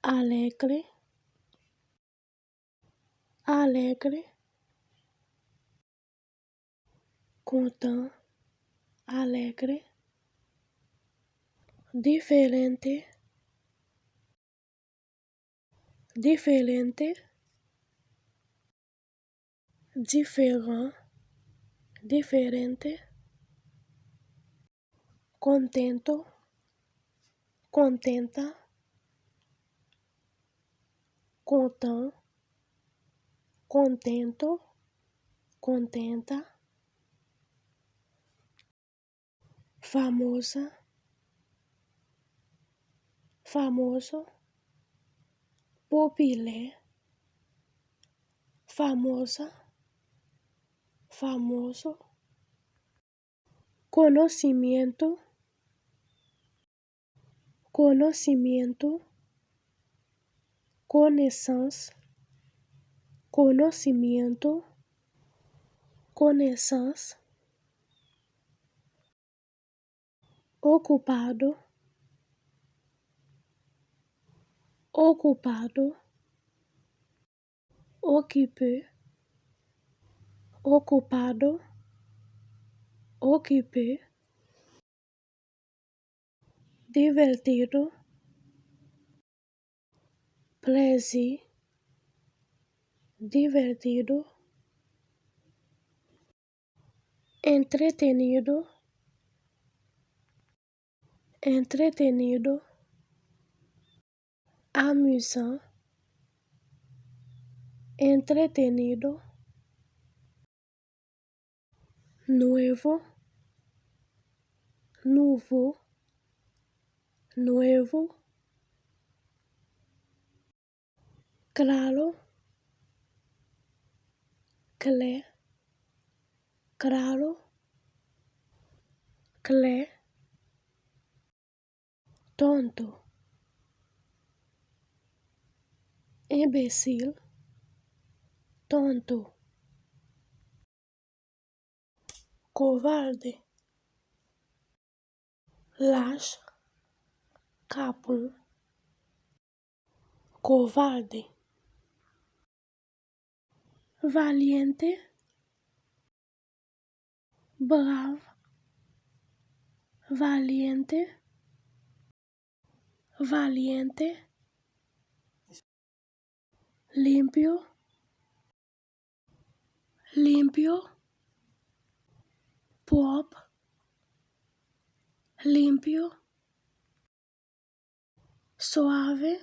alegre, alegre, content, alegre, diferente, diferente, différent, diferente, contento, contenta, content, contento, contenta, famosa, famoso, populaire, famosa, famoso, conocimiento, conocimiento, connaissance, conocimiento, connaissance, ocupado, ocupado, occupé, ocupado, occupé, divertido, plaisir, divertido, entretenido, entretenido, amusant, entretenido, nuevo, nouveau, nuevo, claro, clair, claro, clair, tonto, imbécile, tonto, covarde, lâche, capon, covarde, valiente, brave, valiente, valiente, limpio, limpio, propre, limpio, suave,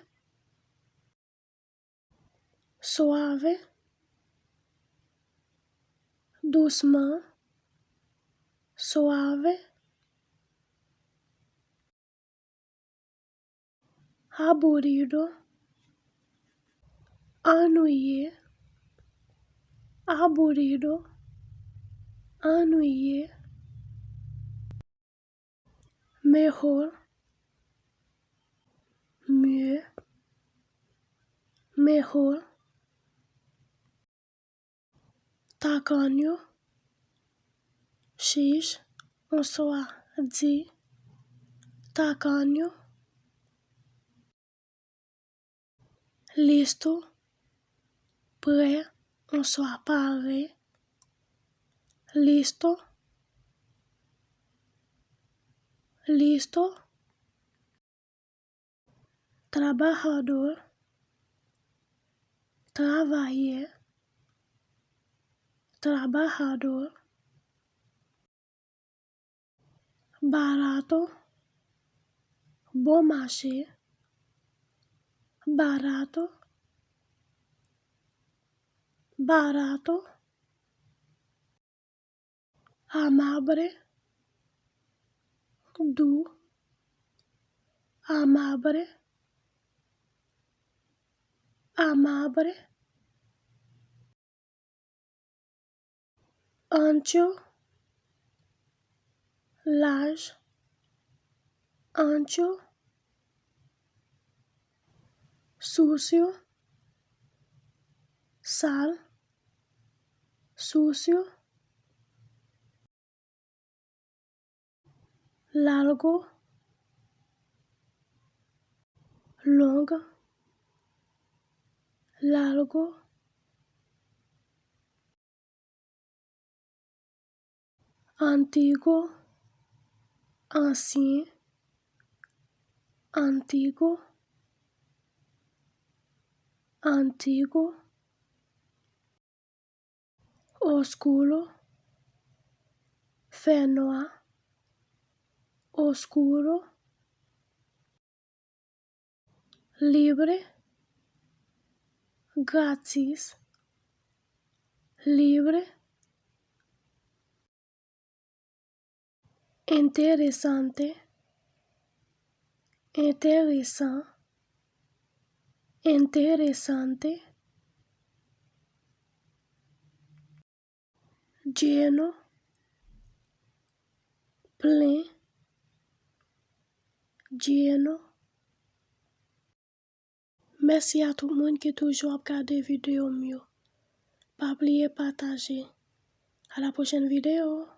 suave, doucement, suave, aburrido, ennuyé, aburrido, ennuyé, mejor, mieux, mejor, tacaño, chiche, on soit dit, tacaño, listo, prêt, on soit paré, listo, listo, trabajador, travailler, trabajador, barato, bon marché, barato, barato, amable, doux, amable, amable, ancho, large, ancho, sucio, sale, sucio, largo, longue, largo, antiguo, ancien, antiguo, antiguo, oscuro, fait noir, oscuro, libre, grátis, libre, interessante, interessant, interessante, lleno, plein, lleno. Merci à tout le monde qui toujours regardé vidéo mieux. Pas oublier partager. À la prochaine vidéo.